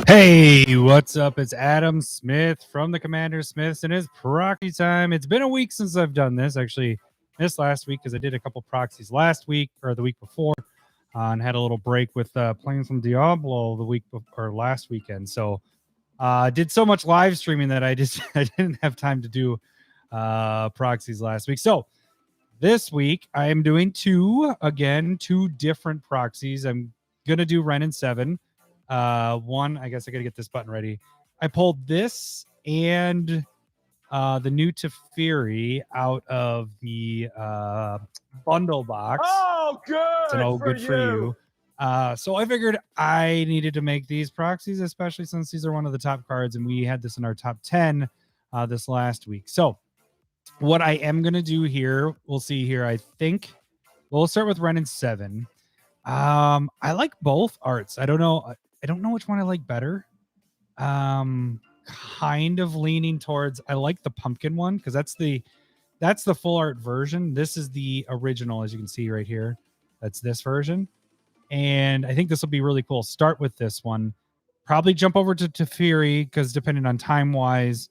Hey, what's up? It's Adam Smith from the CommanderSmiths, and it's Proxy Time. It's been a week since I've done this. Actually, missed last week because I did a couple proxies last week or the week before, and had a little break with playing some Diablo the week or last weekend. So, did so much live streaming that I didn't have time to do proxies last week. So this week I am doing two different proxies. I'm gonna do Wrenn and 7. One, I guess I gotta get this button ready. I pulled this and the new Teferi out of the bundle box. Oh, good. Good for you. So I figured I needed to make these proxies, especially since these are one of the top cards, and we had this in our top 10 this last week. So what I am gonna do here, we'll see here. I think we'll start with Wrenn and 7. I like both arts. I don't know which one I like better. Kind of leaning towards I like the pumpkin one because that's the full art version. This is the original, as you can see right here. That's this version. And I think this will be really cool. Start with this one. Probably jump over to Teferi because depending on time wise.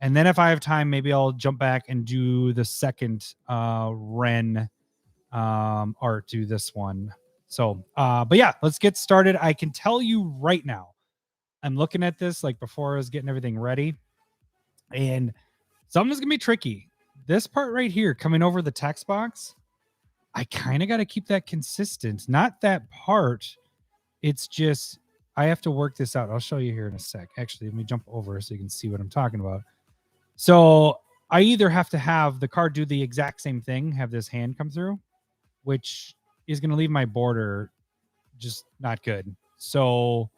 And then if I have time, maybe I'll jump back and do the second Wrenn art, do this one. So, but yeah, let's get started. I can tell you right now, I'm looking at this like before I was getting everything ready, and something's gonna be tricky. This part right here coming over the text box, I kind of got to keep that consistent. Not that part. It's just, I have to work this out. I'll show you here in a sec. Actually, let me jump over so you can see what I'm talking about. So I either have to have the card do the exact same thing, have this hand come through, which is going to leave my border just not good. So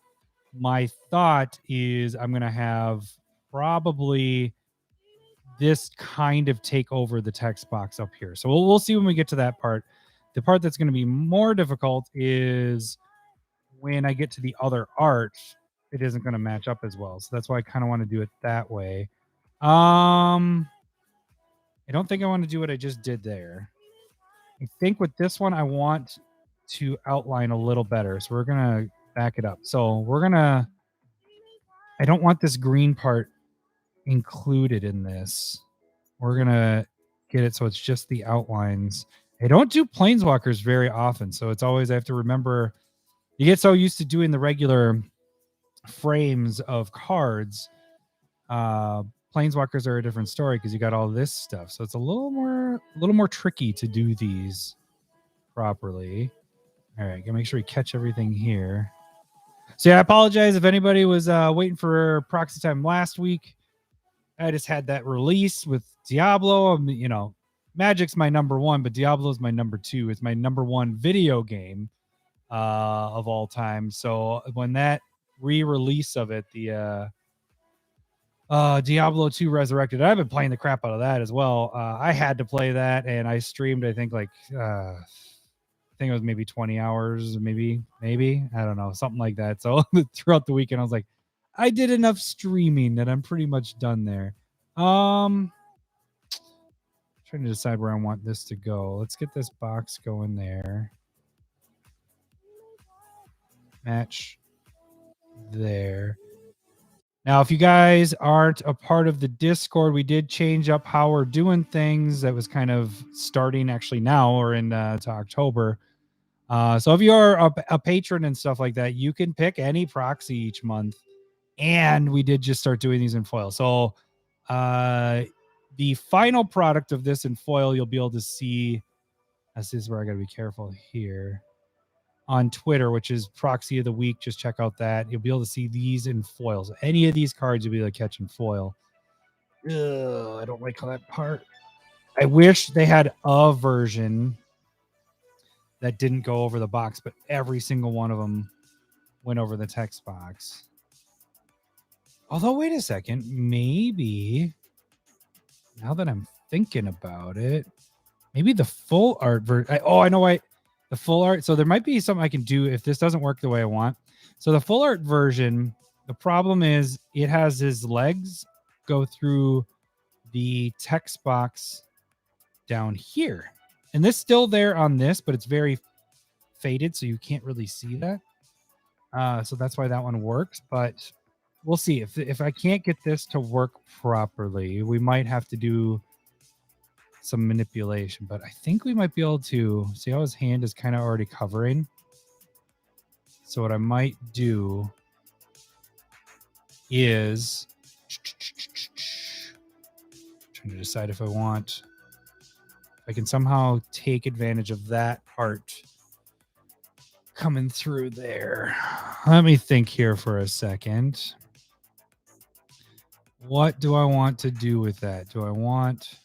my thought is I'm going to have probably this kind of take over the text box up here. So we'll see when we get to that part. The part that's going to be more difficult is when I get to the other art, it isn't going to match up as well. So that's why I kind of want to do it that way. I don't think I want to do what I just did there. I think with this one, I want to outline a little better. So we're going to back it up. So I don't want this green part included in this. We're going to get it so it's just the outlines. I don't do planeswalkers very often. So it's always, I have to remember, you get so used to doing the regular frames of cards. Planeswalkers are a different story because you got all this stuff. So it's a little more tricky to do these properly. All right, gotta make sure we catch everything here. So yeah, I apologize if anybody was waiting for Proxy Time last week. I just had that release with Diablo. You know, Magic's my number one, but Diablo's my number two. It's my number one video game of all time. So when that re-release of it, the Diablo 2 Resurrected, I've been playing the crap out of that as well. I had to play that, and I streamed, I think, like I think it was maybe 20 hours, maybe I don't know, something like that. So throughout the weekend I was like, I did enough streaming that I'm pretty much done there. Trying to decide where I want this to go. Let's get this box going there. Match there. Now, if you guys aren't a part of the Discord, we did change up how we're doing things. That was kind of starting actually now or to October. So if you are a patron and stuff like that, you can pick any proxy each month. And we did just start doing these in foil. So the final product of this in foil, you'll be able to see. This is where I got to be careful here. On Twitter, which is Proxy of the Week. Just check out that. You'll be able to see these in foils. Any of these cards you'll be able to catch in foil. Ugh, I don't like how that part. I wish they had a version that didn't go over the box, but every single one of them went over the text box. Although, wait a second. Maybe, now that I'm thinking about it, maybe the full art version. I know why. The full art. So there might be something I can do if this doesn't work the way I want. So the full art version, the problem is it has his legs go through the text box down here. And this still there on this, but it's very faded, so you can't really see that. So that's why that one works. But we'll see. If I can't get this to work properly, we might have to do some manipulation. But I think we might be able to see how his hand is kind of already covering. So what I might do is trying to decide if I can somehow take advantage of that part coming through there. Let me think here for a second. What do I want to do with that? Do I want...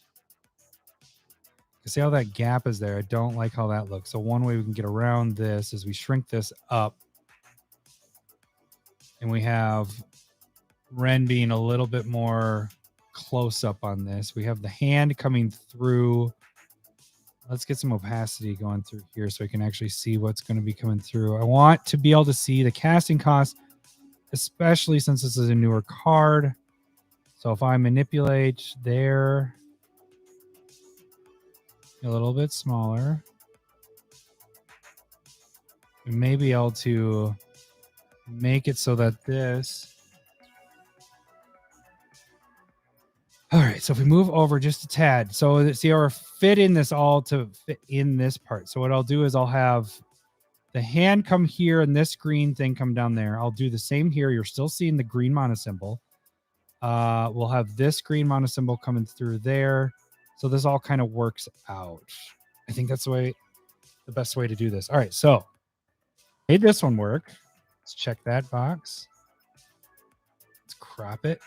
See how that gap is there? I don't like how that looks. So one way we can get around this is we shrink this up. And we have Wrenn being a little bit more close up on this. We have the hand coming through. Let's get some opacity going through here so I can actually see what's going to be coming through. I want to be able to see the casting cost, especially since this is a newer card. So if I manipulate there a little bit smaller, we may be able to make it so that this... All right, so if we move over just a tad, so see how we're fitting this all to fit in this part. So what I'll do is I'll have the hand come here and this green thing come down there. I'll do the same here. You're still seeing the green mono symbol. We'll have this green mono symbol coming through there. So this all kind of works out. I think that's the best way to do this. All right, so made this one work. Let's check that box. Let's crop it.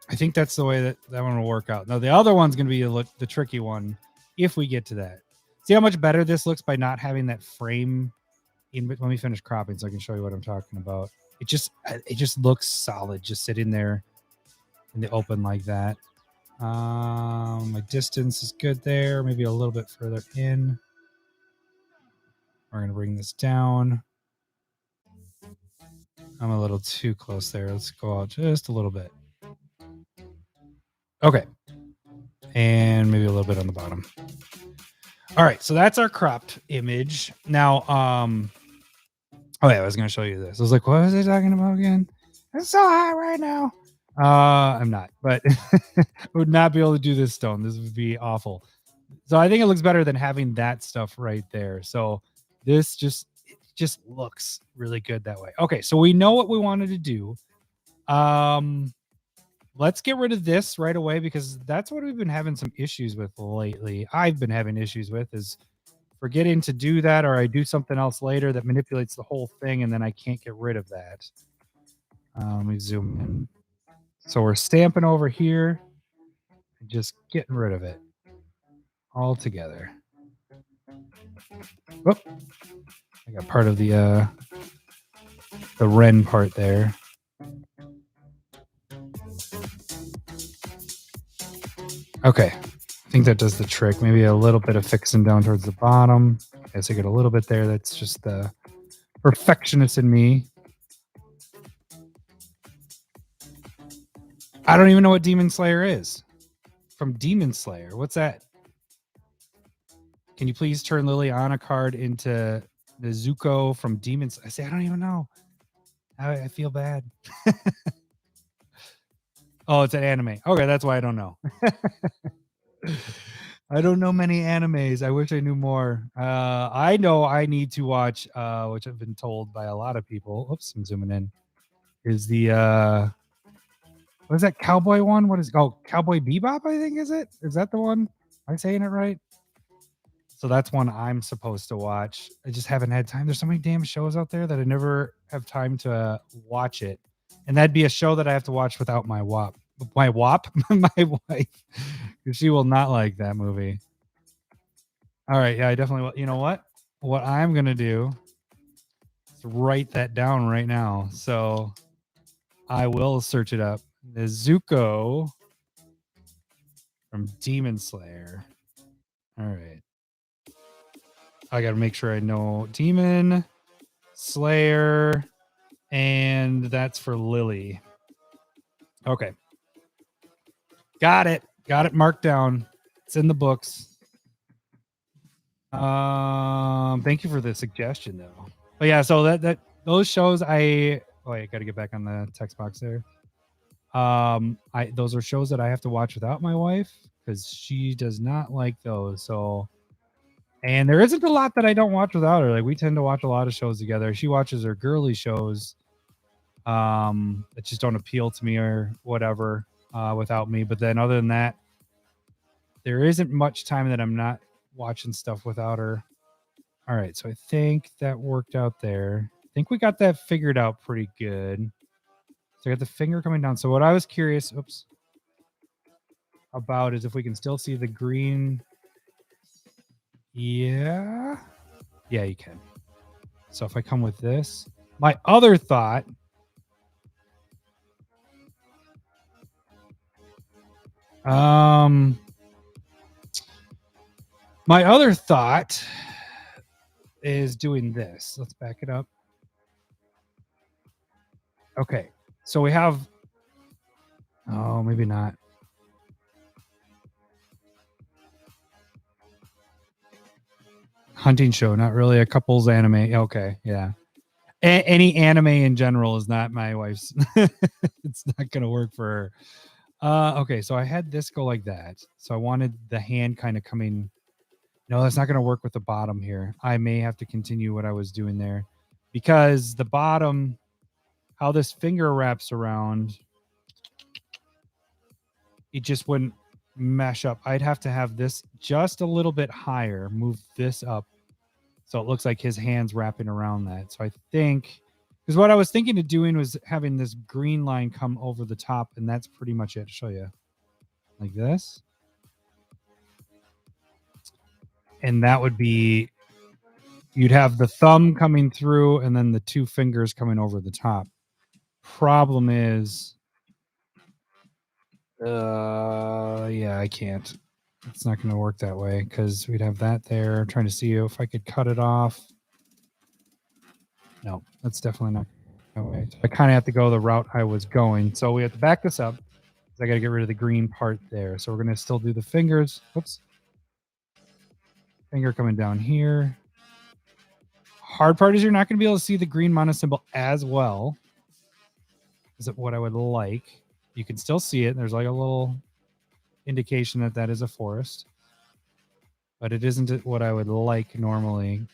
I think that's the way that one will work out. Now, the other one's going to be the tricky one if we get to that. See how much better this looks by not having that frame in. Let me finish cropping so I can show you what I'm talking about. It just looks solid just sitting there in the open like that. My distance is good there. Maybe a little bit further in. We're going to bring this down. I'm a little too close there. Let's go out just a little bit. Okay. And maybe a little bit on the bottom. All right. So that's our cropped image. Now, oh yeah, I was going to show you this. I was like, what was I talking about again? It's so hot right now. I'm not, but I would not be able to do this stone. This would be awful. So I think it looks better than having that stuff right there. So this just looks really good that way. Okay. So we know what we wanted to do. Let's get rid of this right away because that's what we've been having some issues with lately. I've been having issues with is forgetting to do that, or I do something else later that manipulates the whole thing, and then I can't get rid of that. Let me zoom in. So we're stamping over here and just getting rid of it all together. Whoop. I got part of the Wrenn part there. Okay, I think that does the trick. Maybe a little bit of fixing down towards the bottom. Okay, so I get a little bit there. That's just the perfectionist in me. I don't even know what Demon Slayer is. From Demon Slayer, what's that? Can you please turn Liliana card into the Zuko from Demon Slayer? I say, I don't even know. I feel bad. Oh, it's an anime. Okay, that's why I don't know. I don't know many animes. I wish I knew more. I know I need to watch, which I've been told by a lot of people. Oops, I'm zooming in. Is the what is that cowboy one? What is it? Oh, Cowboy Bebop, I think, is it? Is that the one? Am I saying it right? So that's one I'm supposed to watch. I just haven't had time. There's so many damn shows out there that I never have time to watch it. And that'd be a show that I have to watch without my WAP. My WAP? My wife. She will not like that movie. All right. Yeah, I definitely will. You know what? What I'm going to do is write that down right now. So I will search it up. Nezuko from Demon Slayer. All right. I got to make sure I know Demon Slayer, and that's for Lily. Okay. Got it. Got it marked down. It's in the books. Thank you for the suggestion though. But yeah, so that those shows I got to get back on the text box there. Those are shows that I have to watch without my wife because she does not like those. So, and there isn't a lot that I don't watch without her. Like we tend to watch a lot of shows together. She watches her girly shows, that just don't appeal to me or whatever, without me. But then other than that, there isn't much time that I'm not watching stuff without her. All right, so I think that worked out there. I think we got that figured out pretty good. So I got the finger coming down. So what I was curious, about is if we can still see the green. Yeah. Yeah, you can. So if I come with this, my other thought. My other thought is doing this. Let's back it up. Okay. So we have. Oh, maybe not. Hunting show, not really a couples anime. Okay, yeah. Any anime in general is not my wife's. It's not gonna work for her. Okay, so I had this go like that. So I wanted the hand kind of coming. No, that's not gonna work with the bottom here. I may have to continue what I was doing there because the bottom, how this finger wraps around, it just wouldn't mesh up. I'd have to have this just a little bit higher, move this up. So it looks like his hand's wrapping around that. So I think, because what I was thinking of doing was having this green line come over the top, and that's pretty much it. I'll show you. Like this. And that would be, you'd have the thumb coming through and then the two fingers coming over the top. Problem is, yeah, I can't. It's not going to work that way because we'd have that there. I'm trying to see if I could cut it off. No, that's definitely not. Okay, so I kind of have to go the route I was going. So we have to back this up. I got to get rid of the green part there. So we're going to still do the fingers. Whoops. Finger coming down here. Hard part is you're not going to be able to see the green mana symbol as well as what I would like. You can still see it. There's like a little indication that that is a forest, but it isn't what I would like normally.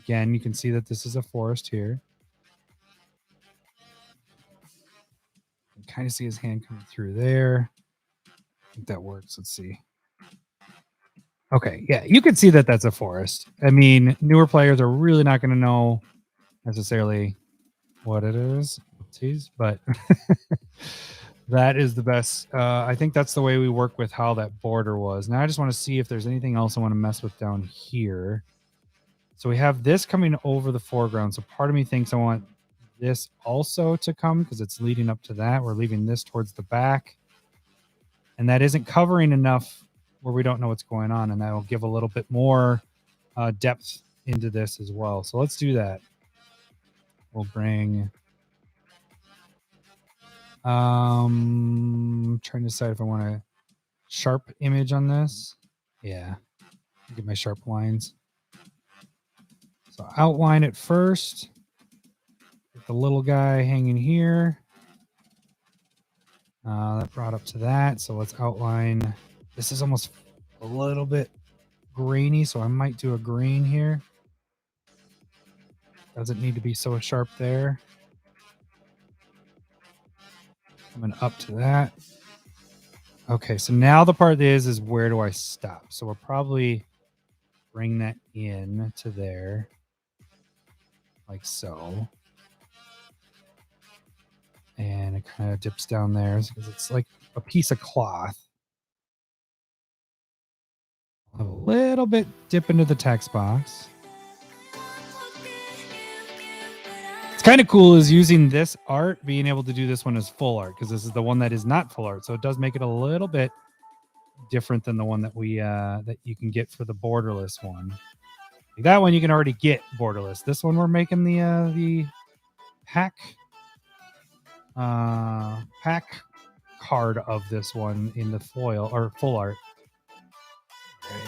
Again, you can see that this is a forest here. You can kind of see his hand coming through there. I think that works. Let's see. Okay, yeah, you can see that that's a forest. I mean, newer players are really not going to know necessarily what it is, but that is the best. I think that's the way we work with how that border was. Now I just want to see if there's anything else I want to mess with down here. So we have this coming over the foreground. So part of me thinks I want this also to come because it's leading up to that. We're leaving this towards the back. And that isn't covering enough where we don't know what's going on. And that will give a little bit more depth into this as well. So let's do that. We'll bring... trying to decide if I want a sharp image on this. Yeah. Get my sharp lines. So outline it first. Get the little guy hanging here. That brought up to that. So let's outline. This is almost a little bit grainy, so I might do a green here. Doesn't need to be so sharp there. Coming up to that. Okay, so now the part is where do I stop? So we'll probably bring that in to there. Like so. And it kind of dips down there because it's like a piece of cloth. A little bit dip into the text box. It's kind of cool is using this art, being able to do this one as full art because this is the one that is not full art. So it does make it a little bit different than the one that we that you can get for the borderless one. Like that one you can already get borderless. This one we're making the pack card of this one in the foil or full art. Okay.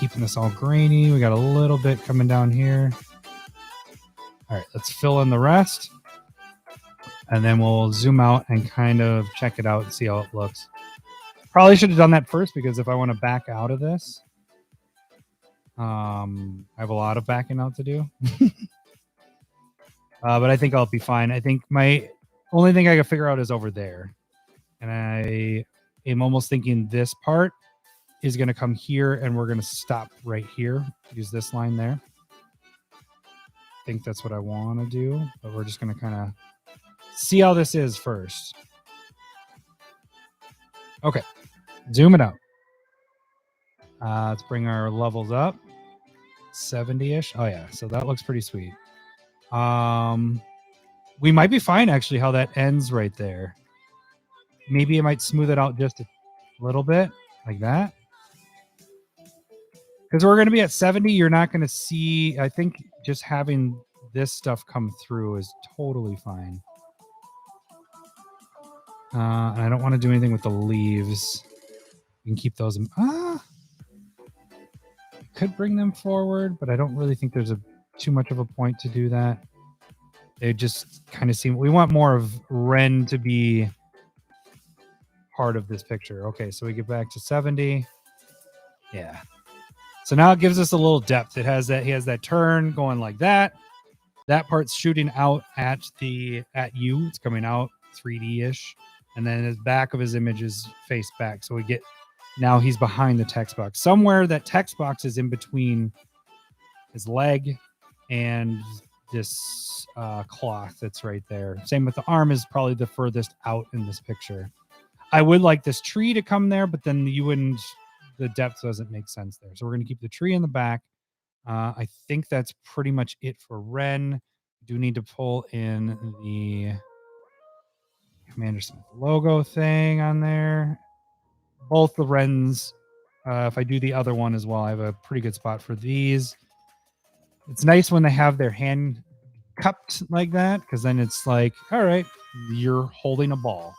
keeping this all grainy. We got a little bit coming down here. All right, let's fill in the rest. And then we'll zoom out and kind of check it out and see how it looks. Probably should have done that first, because if I want to back out of this, I have a lot of backing out to do. But I think I'll be fine. I think my only thing I can figure out is over there. And I am almost thinking this part is going to come here, and we're going to stop right here. Use this line there. I think that's what I want to do, but we're just going to kind of see how this is first. Okay, zoom it out. Let's bring our levels up. 70-ish. Oh yeah, so that looks pretty sweet. We might be fine actually how that ends right there. Maybe it might smooth it out just a little bit like that. Because we're going to be at 70, you're not going to see, I think just having this stuff come through is totally fine. And I don't want to do anything with the leaves. You can keep those. Could bring them forward, but I don't really think there's too much of a point to do that. They just kind of seem, we want more of Wrenn to be part of this picture. Okay, so we get back to 70. Yeah. So now it gives us a little depth. It has that, he has that turn going like that. That part's shooting out at you. It's coming out 3D-ish. And then his back of his image is face back. So we get, now he's behind the text box. Somewhere that text box is in between his leg and this cloth that's right there. Same with the arm, is probably the furthest out in this picture. I would like this tree to come there, but then you wouldn't, the depth doesn't make sense there. So we're going to keep the tree in the back. I think that's pretty much it for Wrenn. Do need to pull in the CommanderSmith logo thing on there. Both the Wrenns. If I do the other one as well, I have a pretty good spot for these. It's nice when they have their hand cupped like that, because then it's like, all right, you're holding a ball.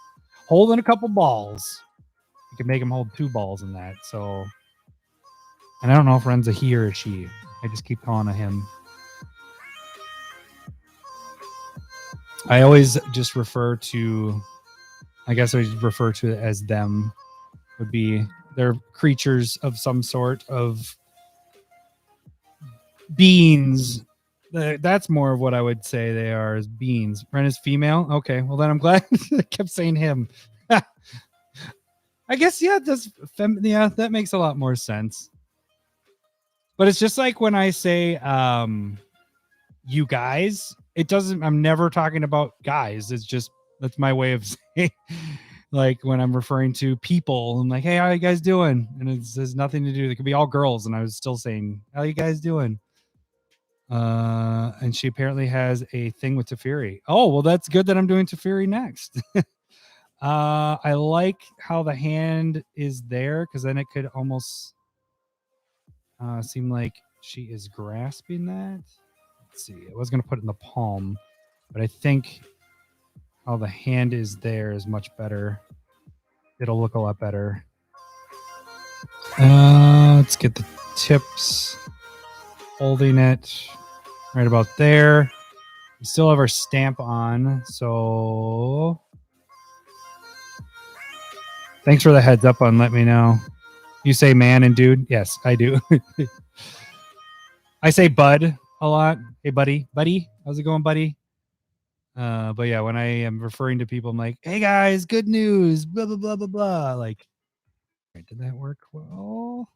Holding a couple balls. You can make them hold 2 balls in that. So, and I don't know if Wrenn's a he or a she. I just keep calling it him. I always just refer to, I guess I refer to it as them. Would be, they're creatures of some sort of beings. That's more of what I would say they are, as beings. Wrenn is female. Okay, well then I'm glad I kept saying him. I guess, yeah, yeah, that makes a lot more sense. But it's just like when I say you guys, it doesn't, I'm never talking about guys. It's just, that's my way of saying, like when I'm referring to people, I'm like, hey, how you guys doing? And it has nothing to do, it could be all girls, and I was still saying, how you guys doing? And she apparently has a thing with Teferi. Oh, well, that's good that I'm doing Teferi next. I like how the hand is there, because then it could almost seem like she is grasping that. Let's see. I was going to put it in the palm, but I think how the hand is there is much better. It'll look a lot better. Let's get the tips. Holding it right about there. We still have our stamp on, so thanks for the heads up on let me know. You say man and dude? Yes, I do. I say bud a lot. Hey, buddy. Buddy? How's it going, buddy? But yeah, when I am referring to people, I'm like, hey, guys, good news. Blah, blah, blah, blah, blah. Like, did that work well?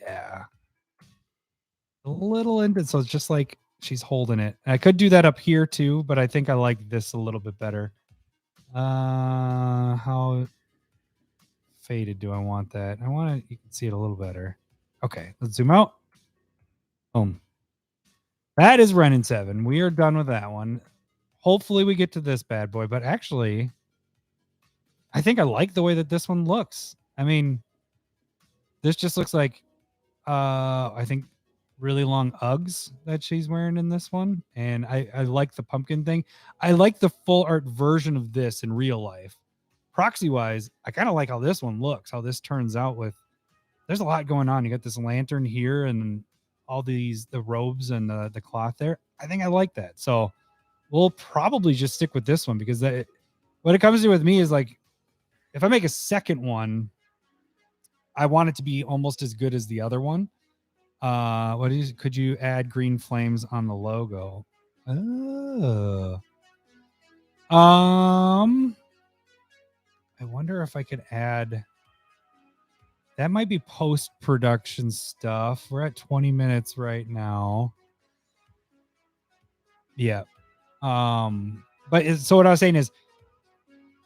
Yeah. A little into it. So it's just like she's holding it. I could do that up here, too, but I think I like this a little bit better. How faded do I want that? I want to, you can see it a little better. Okay, let's zoom out. Boom. That is Wrenn in 7. We are done with that one. Hopefully we get to this bad boy, but actually, I think I like the way that this one looks. I mean, this just looks like, I think, really long Uggs that she's wearing in this one. And I like the pumpkin thing. I like the full art version of this in real life. Proxy wise, I kind of like how this one looks, how this turns out with there's a lot going on. You got this lantern here and all the robes and the cloth there. I think I like that. So we'll probably just stick with this one because what it comes to with me is like, if I make a second one, I want it to be almost as good as the other one. Could you add green flames on the logo? Oh. I wonder if I could add. That might be post-production stuff. We're at 20 minutes right now. Yeah. So what I was saying is,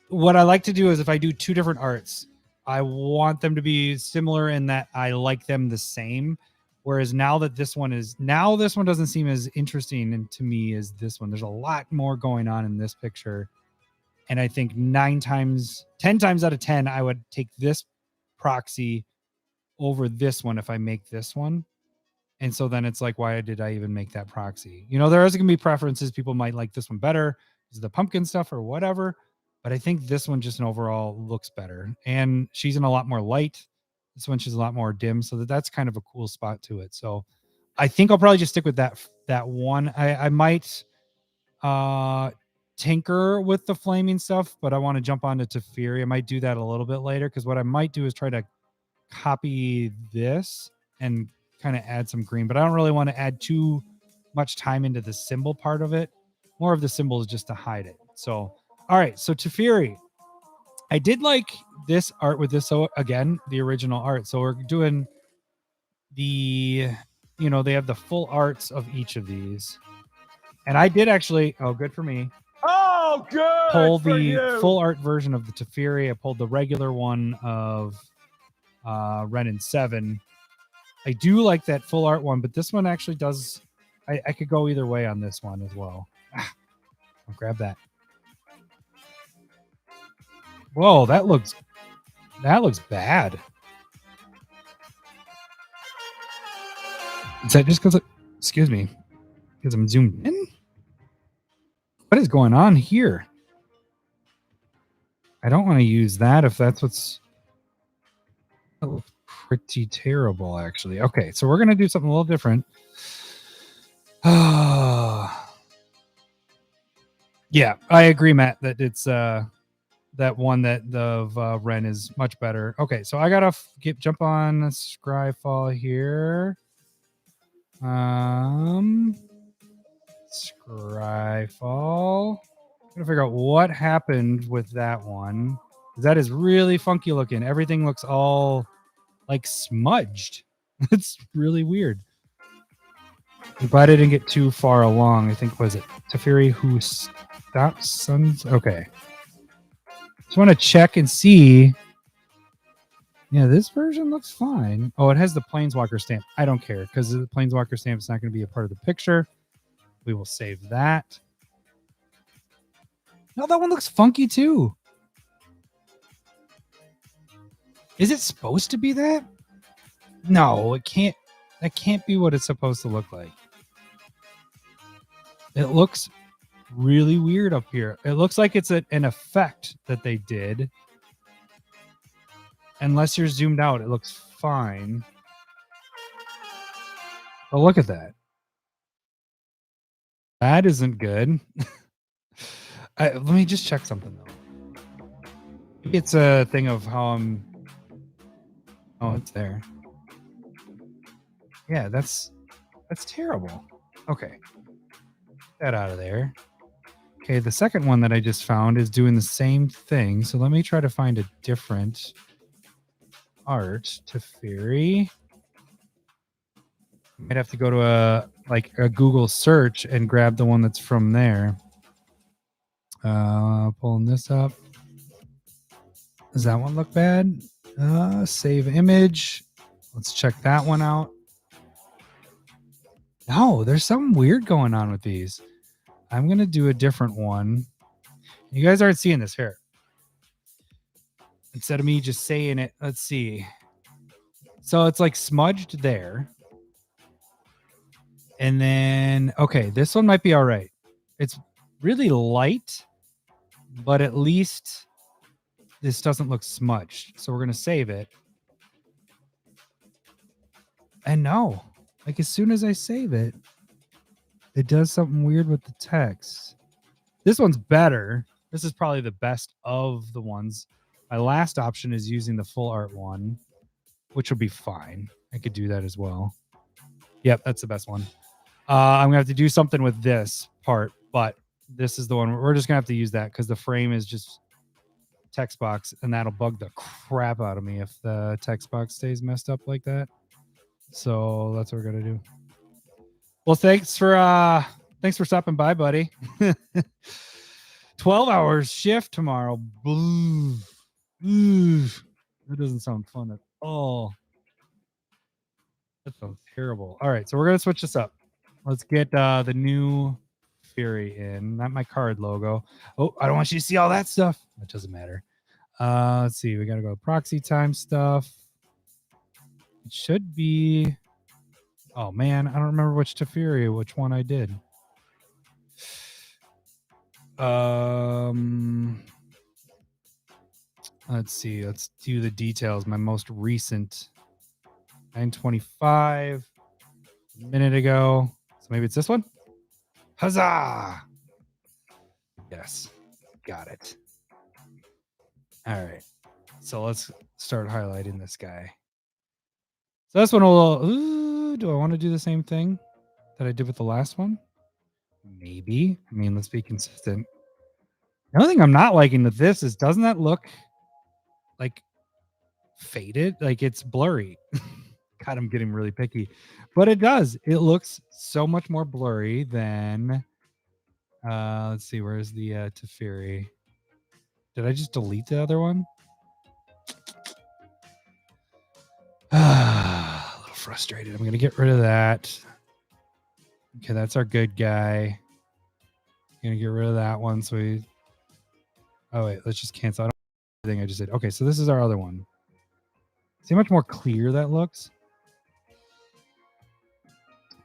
what I like to do is if I do two different arts, I want them to be similar in that I like them the same. Whereas now this one doesn't seem as interesting to me as this one. There's a lot more going on in this picture. And I think 10 times out of 10, I would take this proxy over this one if I make this one. And so then it's like, why did I even make that proxy? You know, there is going to be preferences. People might like this one better because of the pumpkin stuff or whatever. But I think this one just overall looks better. And she's in a lot more light. This one, she's a lot more dim. So that's kind of a cool spot to it. So I think I'll probably just stick with that one. I might tinker with the flaming stuff, but I want to jump onto Teferi. I might do that a little bit later because what I might do is try to copy this and kind of add some green, but I don't really want to add too much time into the symbol part of it. More of the symbol is just to hide it. So, all right. So Teferi, I did like this art with this. So again, the original art. So we're doing they have the full arts of each of these. And I did actually, good for me. Oh, good. Pull the full art version of the Teferi. I pulled the regular one of Wrenn and 7. I do like that full art one, but this one actually does. I could go either way on this one as well. I'll grab that. Whoa, that looks bad. Is that just because? Excuse me, because I'm zoomed in. What is going on here? I don't want to use that if that's what's. That looks pretty terrible, actually. Okay, so we're gonna do something a little different. Yeah, I agree, Matt, that it's that one that the Wrenn is much better. Okay, so I gotta jump on Scryfall here. Scryfall. I'm gonna figure out what happened with that one. That is really funky looking. Everything looks all like smudged. It's really weird. I'm glad I didn't get too far along. I think, was it Teferi who stopped Suns? Okay. Just want to check and see. Yeah, this version looks fine. Oh, it has the Planeswalker stamp. I don't care because the Planeswalker stamp is not going to be a part of the picture. We will save that. No, that one looks funky too. Is it supposed to be that? No, it can't. That can't be what it's supposed to look like. It looks really weird up here. It looks like it's an effect that they did. Unless you're zoomed out, it looks fine. But look at that. That isn't good. Let me just check something though. Maybe it's a thing of how I'm. Oh, it's there. Yeah, that's terrible. Okay. Get that out of there. Okay, the second one that I just found is doing the same thing. So let me try to find a different art. Teferi. Might have to go to a Google search and grab the one that's from there. Pulling this up. Does that one look bad? Save image. Let's check that one out. No, there's something weird going on with these. I'm going to do a different one. You guys aren't seeing this here. Instead of me just saying it, let's see. So it's like smudged there. And then, okay, this one might be all right. It's really light, but at least this doesn't look smudged. So we're going to save it. And no, like as soon as I save it, it does something weird with the text. This one's better. This is probably the best of the ones. My last option is using the full art one, which will be fine. I could do that as well. Yep, that's the best one. I'm gonna have to do something with this part, but this is the one we're just gonna have to use that because the frame is just text box, and that'll bug the crap out of me if the text box stays messed up like that. So that's what we're gonna do. Well, thanks for stopping by, buddy. 12 hours shift tomorrow. That doesn't sound fun at all. That sounds terrible. All right, so we're gonna switch this up. Let's get the new Fury in, not my card logo. Oh, I don't want you to see all that stuff. That doesn't matter. Let's see. We got to go Proxy Time stuff. It should be. Oh man, I don't remember which Teferi, which one I did. Let's see. Let's do the details. My most recent 925 a minute ago. So maybe it's this one. Huzzah! Yes, got it. All right. So let's start highlighting this guy. So this one will. Ooh, do I want to do the same thing that I did with the last one? Maybe. I mean, let's be consistent. The only thing I'm not liking with this is, doesn't that look like faded? Like it's blurry. God, I'm getting really picky, but it does. It looks so much more blurry than. Let's see. Where's the Teferi? Did I just delete the other one? A little frustrated. I'm going to get rid of that. Okay, that's our good guy. Going to get rid of that one. So we. Oh wait, let's just cancel. I don't know everything I just did. Okay, so this is our other one. See how much more clear that looks?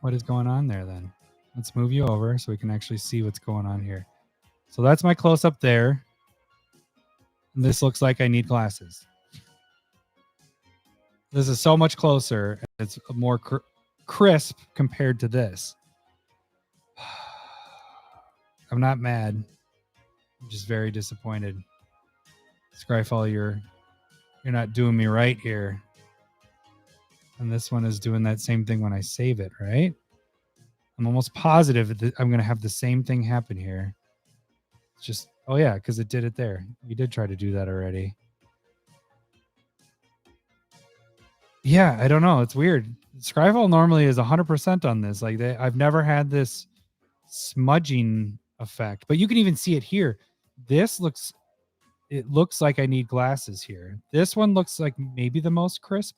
What is going on there then? Let's move you over so we can actually see what's going on here. So that's my close up there. And this looks like I need glasses. This is so much closer. It's more crisp compared to this. I'm not mad. I'm just very disappointed. Scryfall, you're not doing me right here. And this one is doing that same thing when I save it, right? I'm almost positive that I'm going to have the same thing happen here. It's just, oh yeah, because it did it there. We did try to do that already. Yeah, I don't know. It's weird. Scryfall normally is 100% on this. Like I've never had this smudging effect, but you can even see it here. This looks, it looks like I need glasses here. This one looks like maybe the most crisp,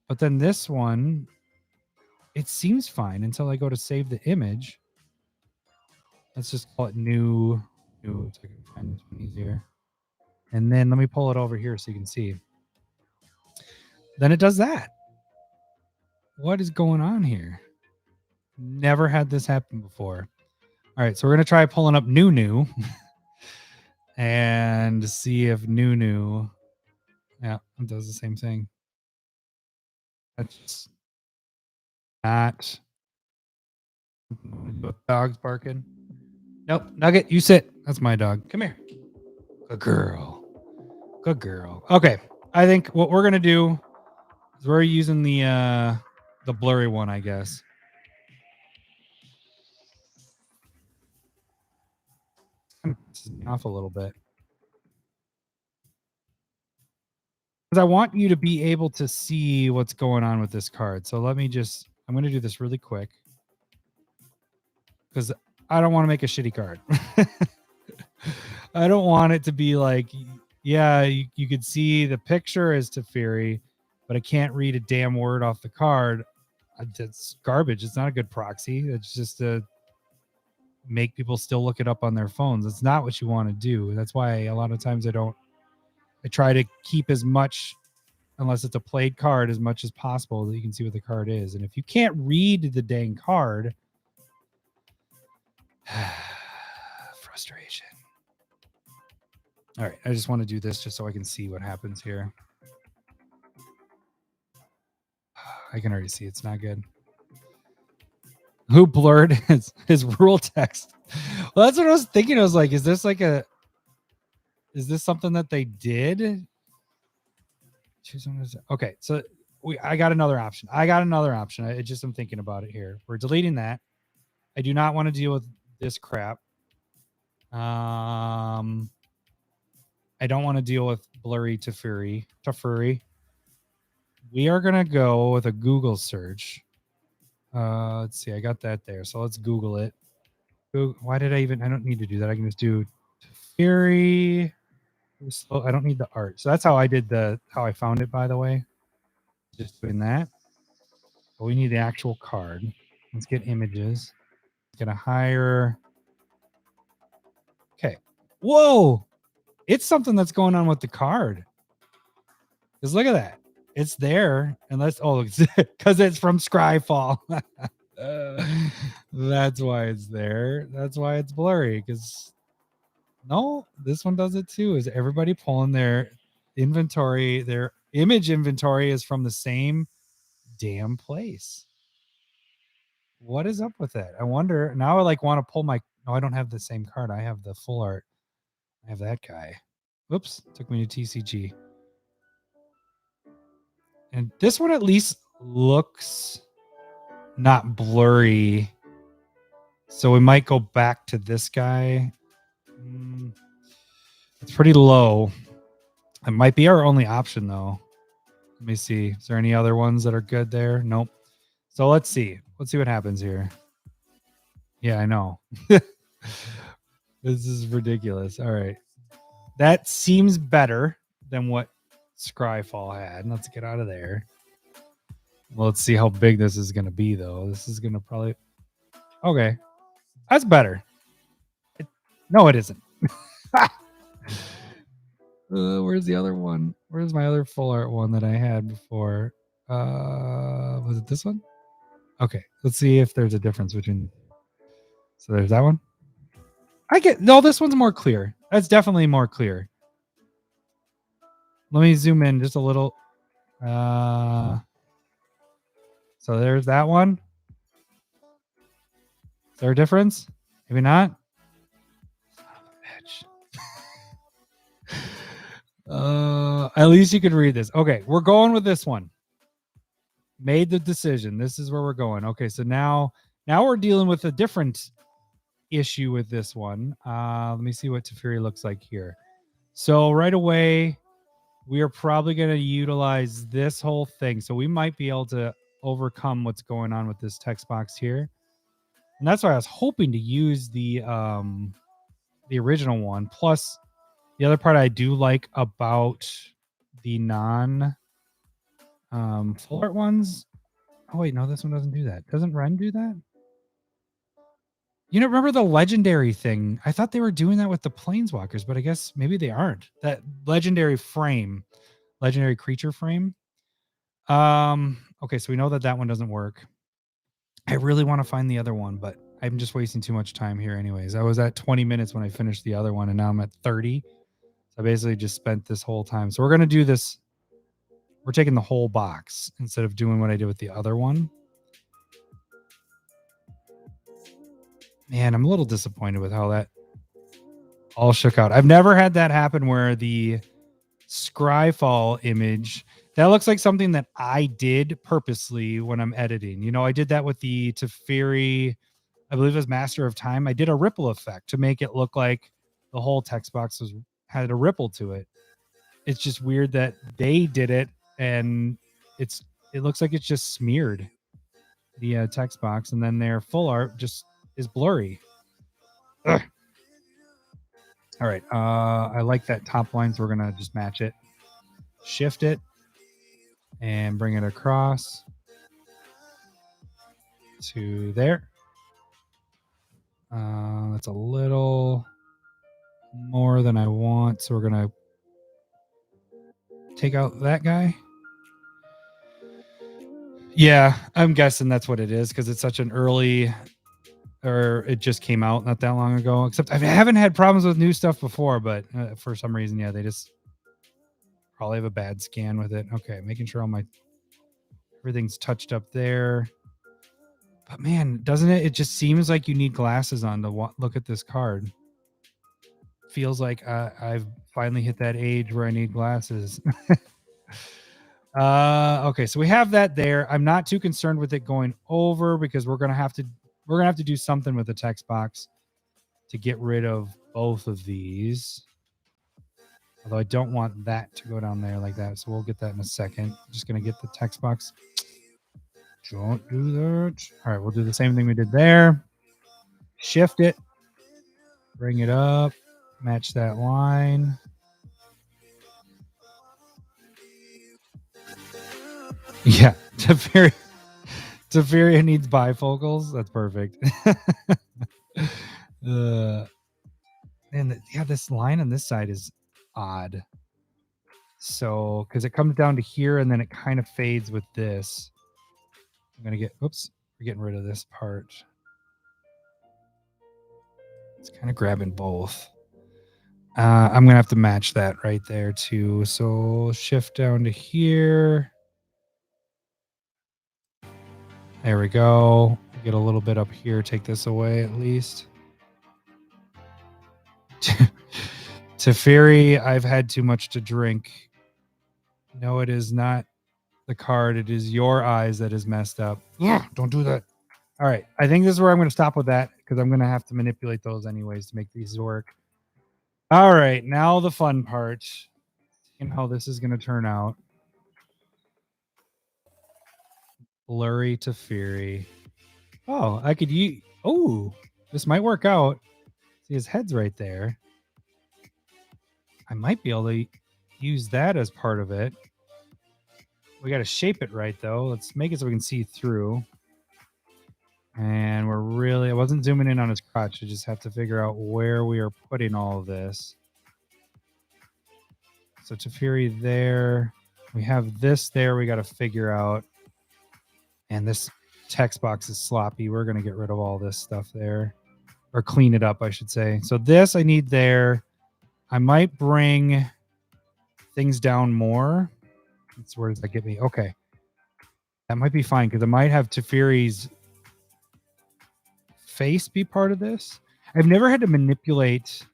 but then this one, it seems fine until I go to save the image. Let's just call it new so I can find this one easier. And then let me pull it over here so you can see. Then it does that. What is going on here? Never had this happen before. All right, so we're going to try pulling up new and see if new. Yeah, it does the same thing. That's not. Dog's barking. Nope, Nugget, you sit. That's my dog. Come here. Good girl. Good girl. Okay, I think what we're going to do is we're using the blurry one, I guess. Off a little bit. Because I want you to be able to see what's going on with this card. So let me just, I'm going to do this really quick. Because I don't want to make a shitty card. I don't want it to be like, yeah, you could see the picture as Teferi, but I can't read a damn word off the card. That's garbage. It's not a good proxy. It's just to make people still look it up on their phones. It's not what you want to do. That's why a lot of times I try to keep as much, unless it's a played card, as much as possible that you can see what the card is. And if you can't read the dang card, frustration. All right, I just want to do this just so I can see what happens here. I can already see it's not good. Who blurred his rule text? Well, that's what I was thinking. I was like, is this something that they did? Okay, so I got another option. I just am thinking about it here. We're deleting that. I do not want to deal with this crap. I don't want to deal with blurry Teferi. We are gonna go with a Google search. Let's see. I got that there. So let's Google it. Why did I don't need to do that. I can just do Teferi. I don't need the art. So that's how I found it, by the way. Just doing that. But we need the actual card. Let's get images. Get a higher. Okay. Whoa. It's something that's going on with the card. Because look at that. It's there. And because it's from Scryfall. That's why it's there. That's why it's blurry. Because no, this one does it too. Is everybody pulling their inventory? Their image inventory is from the same damn place. What is up with that? I wonder. Now I want to pull my. No, I don't have the same card. I have the full art. I have that guy. Whoops, took me to TCG. And this one at least looks not blurry. So we might go back to this guy. It's pretty low. It might be our only option though. Let me see. Is there any other ones that are good there? Nope. So let's see. Let's see what happens here. Yeah, I know. This is ridiculous. All right. That seems better than what Scryfall had. Let's get out of there. Well, let's see how big this is going to be, though. This is going to probably... Okay. That's better. No, it isn't. Where's the other one? Where's my other full art one that I had before? Was it this one? Okay. Let's see if there's a difference between... So there's that one. No, this one's more clear. That's definitely more clear. Let me zoom in just a little. So there's that one. Is there a difference? Maybe not. At least you could read this. Okay, we're going with this one. Made the decision. This is where we're going. Okay, so now we're dealing with a different issue with this one. Let me see what Teferi looks like here. So right away, we are probably going to utilize this whole thing. So we might be able to overcome what's going on with this text box here. And that's why I was hoping to use the original one. Plus, the other part I do like about the non full art ones. Oh, wait, no, this one doesn't do that. Doesn't Wrenn do that? You know, remember the legendary thing? I thought they were doing that with the planeswalkers, but I guess maybe they aren't. That legendary creature frame. Okay, so we know that one doesn't work. I really want to find the other one, but I'm just wasting too much time here anyways. I was at 20 minutes when I finished the other one, and now I'm at 30. So I basically just spent this whole time. So we're going to do this. We're taking the whole box instead of doing what I did with the other one. Man, I'm a little disappointed with how that all shook out. I've never had that happen where the Scryfall image, that looks like something that I did purposely when I'm editing. You know, I did that with the Teferi, I believe it was Master of Time. I did a ripple effect to make it look like the whole text box had a ripple to it. It's just weird that they did it and it looks like it's just smeared, the text box, and then their full art just is blurry. Ugh. All right. I like that top line, so we're going to just match it. Shift it and bring it across to there. That's a little more than I want, so we're going to take out that guy. Yeah, I'm guessing that's what it is because it's such an early... or it just came out not that long ago. Except I haven't had problems with new stuff before, but for some reason, yeah, they just probably have a bad scan with it. Okay, making sure all my Everything's touched up there. But man, doesn't it? It just seems like you need glasses on to look at this card. Feels like I've finally hit that age where I need glasses. Okay, so we have that there. I'm not too concerned with it going over because we're gonna have to do something with the text box to get rid of both of these. Although I don't want that to go down there like that, so we'll get that in a second. I'm just gonna get the text box. Don't do that. All right, we'll do the same thing we did there. Shift it, bring it up, match that line. Yeah, Teferi needs bifocals. That's perfect. And yeah, this line on this side is odd. So, because it comes down to here and then it kind of fades with this. I'm gonna we're getting rid of this part. It's kind of grabbing both. I'm gonna have to match that right there too. So shift down to here. There we go. Get a little bit up here. Take this away at least. Teferi, I've had too much to drink. No, it is not the card. It is your eyes that is messed up. Yeah, don't do that. All right. I think this is where I'm going to stop with that because I'm going to have to manipulate those anyways to make these work. All right. Now the fun part and how this is going to turn out. Blurry Teferi. Oh, I could use. Oh, this might work out. See, his head's right there. I might be able to use that as part of it. We got to shape it right, though. Let's make it so we can see through. And I wasn't zooming in on his crotch. I just have to figure out where we are putting all of this. So Teferi there. We have this there we got to figure out. And this text box is sloppy. We're going to get rid of all this stuff there. Or clean it up, I should say. So this I need there. I might bring things down more. Where does that get me? Okay. That might be fine because I might have Teferi's face be part of this. I've never had to manipulate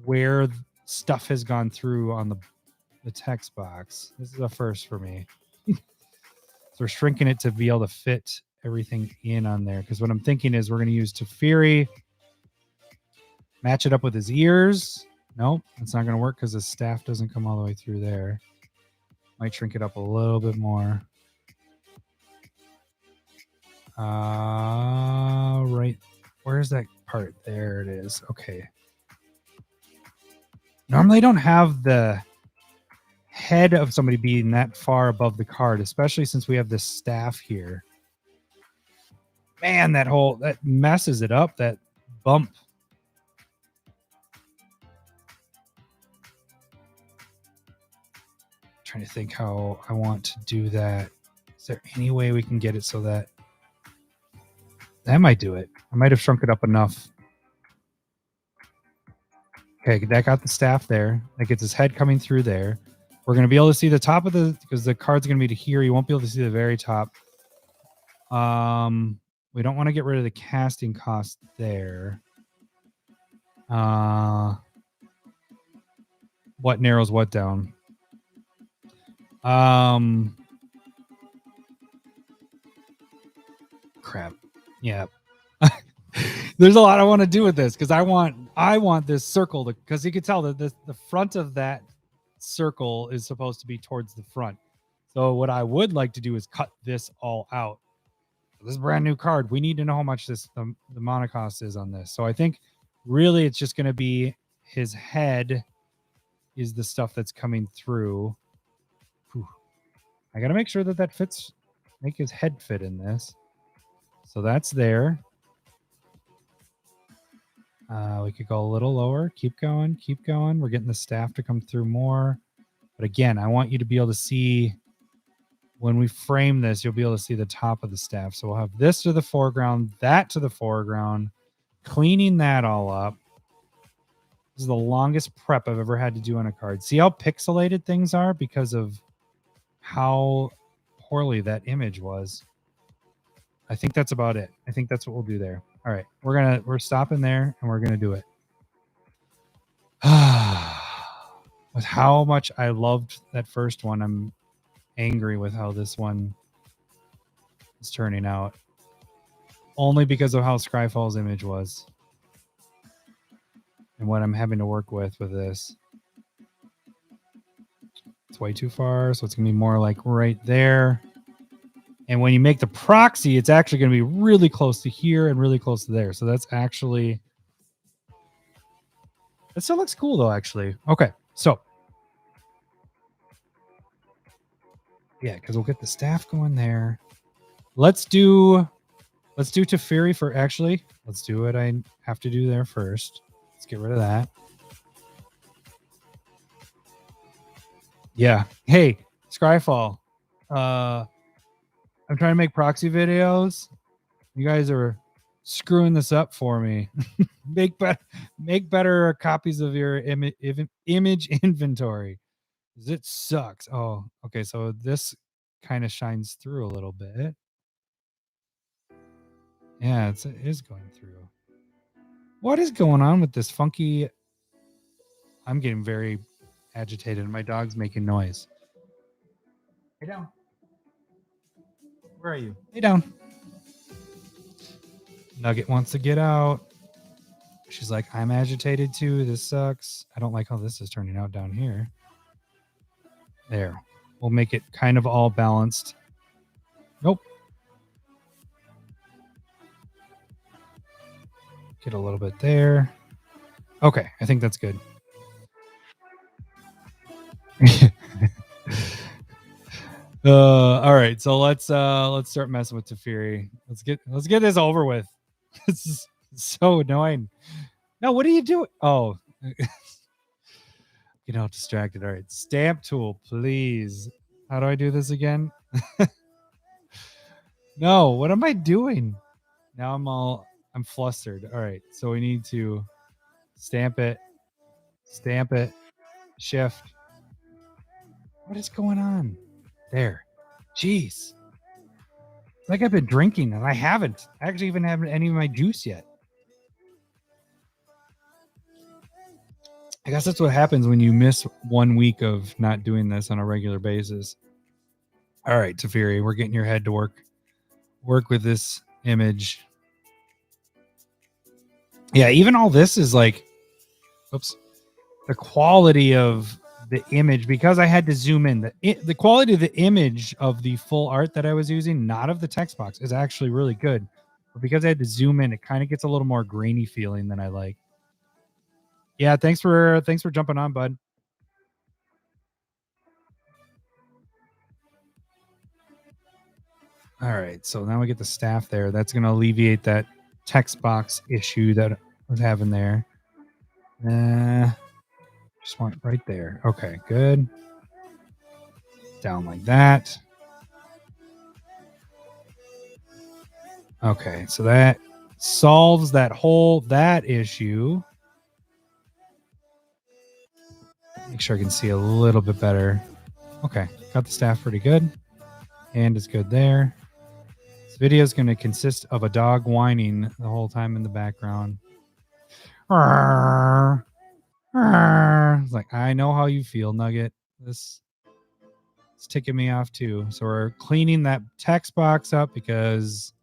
where stuff has gone through on the text box. This is a first for me. So we're shrinking it to be able to fit everything in on there. Because what I'm thinking is we're going to use Teferi, match it up with his ears. Nope, that's not going to work because his staff doesn't come all the way through there. Might shrink it up a little bit more. Right. Where's that part? There it is. Okay. Normally I don't have the head of somebody being that far above the card, especially since we have this staff here. Man, that messes it up, that bump. Trying to think how I want to do that. Is there any way we can get it so that might do it? I might have shrunk it up enough. Okay, that got the staff there. That gets his head coming through there. We're going to be able to see the top of because the card's going to be to here. You won't be able to see the very top. We don't want to get rid of the casting cost there. What narrows what down? Crap. Yeah. There's a lot I want to do with this because I want this circle because you can tell that the front of that circle is supposed to be towards the front. So what I would like to do is cut this all out. This is a brand new card. We need to know how much the mana cost is on this. So I think really it's just going to be his head is the stuff that's coming through. Whew. I got to make sure that fits, make his head fit in this. So that's there. We could go a little lower. Keep going. Keep going. We're getting the staff to come through more. But again, I want you to be able to see when we frame this, you'll be able to see the top of the staff. So we'll have this to the foreground, that to the foreground, cleaning that all up. This is the longest prep I've ever had to do on a card. See how pixelated things are because of how poorly that image was. I think that's about it. I think that's what we'll do there. All right, we're stopping there and we're gonna do it. With how much I loved that first one, I'm angry with how this one is turning out. Only because of how Scryfall's image was. And what I'm having to work with this. It's way too far, so it's going to be more like right there. And when you make the proxy, it's actually going to be really close to here and really close to there. So that's actually... That still looks cool, though, actually. Okay, so... Yeah, because we'll get the staff going there. Let's do Teferi for... Actually, let's do what I have to do there first. Let's get rid of that. Yeah. Hey, Scryfall. I'm trying to make proxy videos. You guys are screwing this up for me. make better copies of your image inventory. It sucks. Oh, okay. So this kind of shines through a little bit. Yeah, it is going through. What is going on with this funky? I'm getting very agitated. My dog's making noise. Hey down. Where are you? Hey down. Nugget wants to get out. She's like, I'm agitated too. This sucks. I don't like how this is turning out down here. There. We'll make it kind of all balanced. Nope. Get a little bit there. Okay, I think that's good. All right, so let's start messing with Teferi. Let's get this over with. This is so annoying. No, what are you doing? Oh, get all distracted. All right, stamp tool, please. How do I do this again? No, what am I doing? Now I'm flustered. All right, so we need to stamp it, shift. What is going on? There. Jeez. Like I've been drinking and I haven't. I actually even haven't any of my juice yet. I guess that's what happens when you miss 1 week of not doing this on a regular basis. All right, Teferi, we're getting your head to work. Work with this image. Yeah, even all this is like, oops, the quality of the image, because I had to zoom in. The quality of the image of the full art that I was using, not of the text box, is actually really good. But because I had to zoom in, it kind of gets a little more grainy feeling than I like. Yeah, thanks for jumping on, bud. All right, so now we get the staff there. That's going to alleviate that text box issue that I was having there. Just want it right there. Okay, good. Down like that. Okay, so that solves that issue. Make sure I can see a little bit better. Okay, got the staff pretty good. Hand is good there. This video is going to consist of a dog whining the whole time in the background. It's like, I know how you feel, Nugget. This is ticking me off too. So we're cleaning that text box up because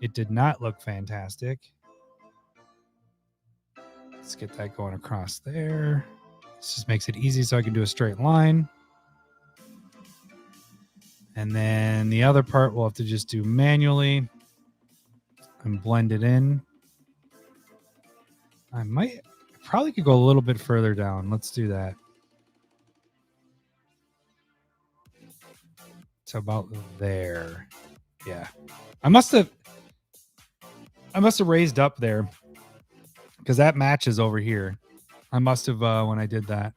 it did not look fantastic. Let's get that going across there. This just makes it easy so I can do a straight line. And then the other part we'll have to just do manually and blend it in. I probably could go a little bit further down. Let's do that. To about there. Yeah. I must have raised up there because that matches over here. I must have when I did that.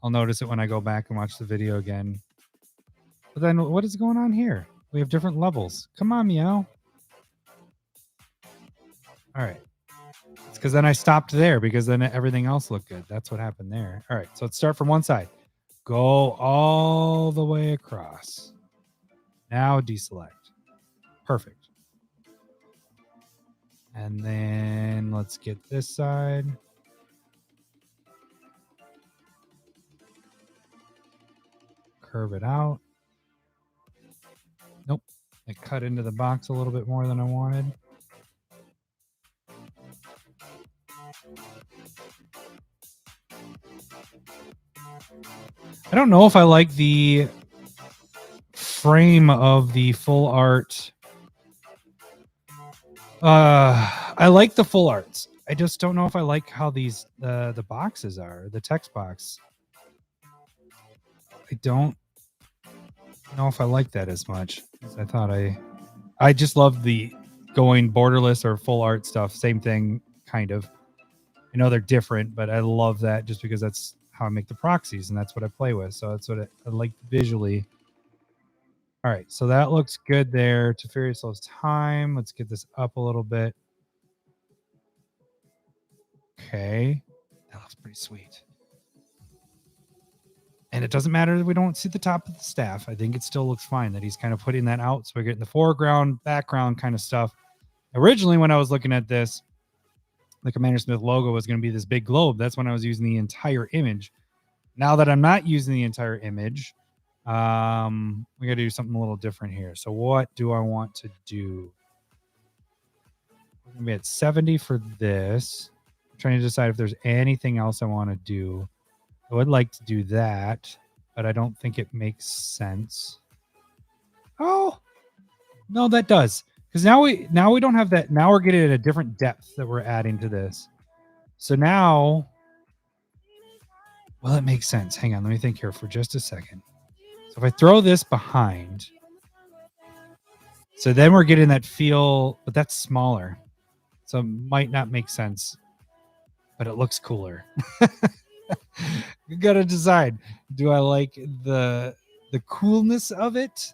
I'll notice it when I go back and watch the video again. But then what is going on here? We have different levels. Come on, meow. All right. It's because then I stopped there because then everything else looked good. That's what happened there. All right. So let's start from one side. Go all the way across. Now deselect. Perfect. And then let's get this side. Curve it out. Nope. It cut into the box a little bit more than I wanted. I don't know if I like the frame of the full art. I like the full arts. I just don't know if I like how these the boxes are, the text box. I don't know if I like that as much as I thought. I just love the going borderless or full art stuff. Same thing, kind of. I know they're different, but I love that just because that's how I make the proxies and that's what I play with. So that's what I like visually. All right, so that looks good there. Teferi slows time. Let's get this up a little bit. Okay, that looks pretty sweet. And it doesn't matter that we don't see the top of the staff. I think it still looks fine that he's kind of putting that out. So we're getting the foreground, background kind of stuff. Originally, when I was looking at this, the CommanderSmith logo was going to be this big globe. That's when I was using the entire image. Now that I'm not using the entire image, we got to do something a little different here. So what do I want to do? We're going to be at 70 for this. I'm trying to decide if there's anything else I want to do. I would like to do that, but I don't think it makes sense. Oh, no, that does. Because now we don't have that. Now we're getting at a different depth that we're adding to this. So now, well, it makes sense. Hang on, let me think here for just a second. So if I throw this behind, so then we're getting that feel, but that's smaller. So it might not make sense, but it looks cooler. You gotta decide. Do I like the coolness of it?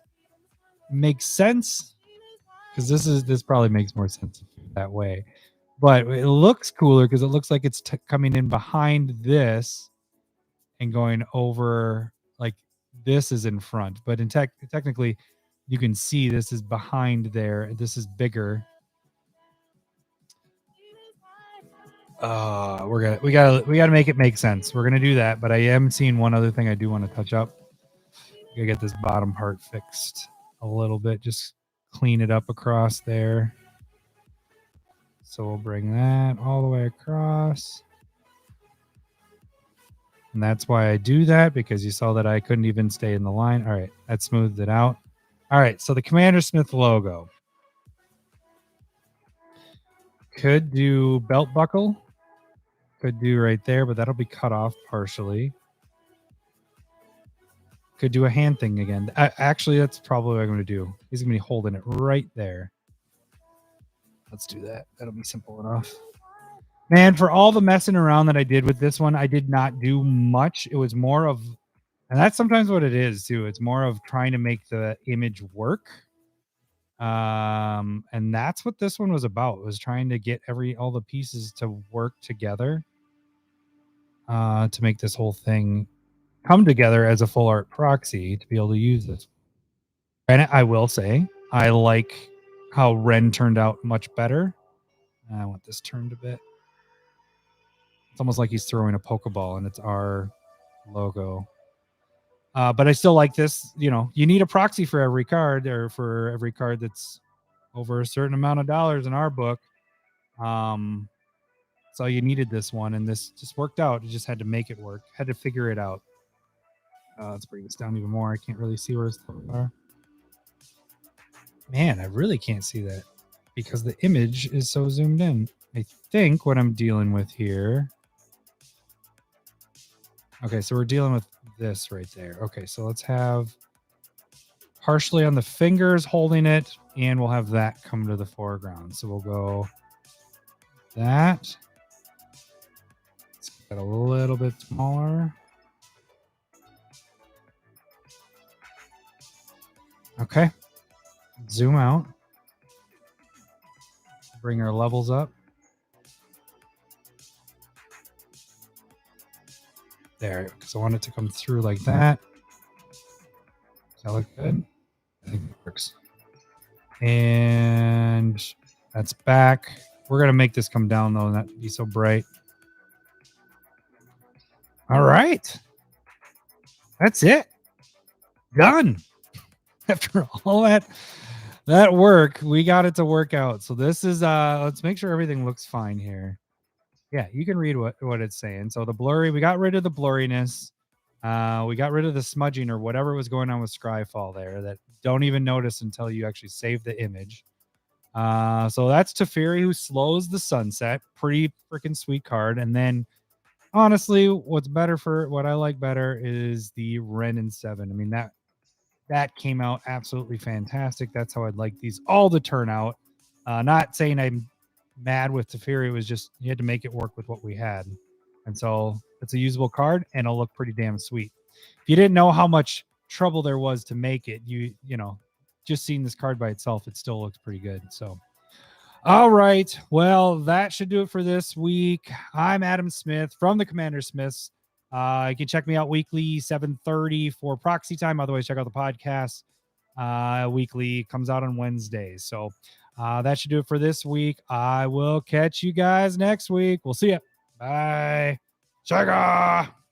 Makes sense? Because this probably makes more sense that way. But it looks cooler because it looks like it's coming in behind this and going over, like this is in front. But in technically, you can see this is behind there. This is bigger. We gotta make it make sense. We're gonna do that, but I am seeing one other thing I do want to touch up. Gotta get this bottom part fixed a little bit, just clean it up across there. So we'll bring that all the way across. And that's why I do that, because you saw that I couldn't even stay in the line. All right, that smoothed it out. All right, so the CommanderSmith logo. Could do belt buckle. Could do right there, but that'll be cut off partially. Could do a hand thing again. Actually, that's probably what I'm going to do. He's going to be holding it right there. Let's do that. That'll be simple enough. Man, for all the messing around that I did with this one, I did not do much. It was more of, and that's sometimes what it is too. It's more of trying to make the image work. And that's what this one was about. It was trying to get all the pieces to work together to make this whole thing come together as a full art proxy to be able to use this. And I will say, I like how Wrenn turned out much better. I want this turned a bit. It's almost like he's throwing a Pokeball and it's our logo. But I still like this. You know, you need a proxy for every card, or for every card that's over a certain amount of dollars in our book. So you needed this one, and this just worked out. You just had to make it work. Had to figure it out. Let's bring this down even more. I can't really see where his thoughts are. Man, I really can't see that because the image is so zoomed in. I think what I'm dealing with here. Okay, so we're dealing with this right there. Okay, so let's have partially on the fingers holding it, and we'll have that come to the foreground. So we'll go that. Let's get a little bit smaller. Okay. Zoom out. Bring our levels up. There, because I want it to come through like that. Does that look good? I think it works. And that's back. We're going to make this come down, though, and not be so bright. All right. That's it. Done. After all that work, we got it to work out. So this is let's make sure everything looks fine here. Yeah, you can read what it's saying. So the blurry, we got rid of the blurriness. We got rid of the smudging or whatever was going on with Scryfall there that don't even notice until you actually save the image. So that's Teferi, who slows the sunset. Pretty freaking sweet card. And then honestly, what I like better is the Wrenn and 7. I mean, that came out absolutely fantastic. That's how I'd like these all to turn out. Not saying I'm mad with Teferi. It was just you had to make it work with what we had. And so it's a usable card and it'll look pretty damn sweet. If you didn't know how much trouble there was to make it, you know, just seeing this card by itself, it still looks pretty good. So all right. Well, that should do it for this week. I'm Adam Smith from the CommanderSmiths. You can check me out weekly, 7:30 for Proxy Time. Otherwise, check out the podcast. Weekly comes out on Wednesdays. So that should do it for this week. I will catch you guys next week. We'll see you. Bye. Shaga.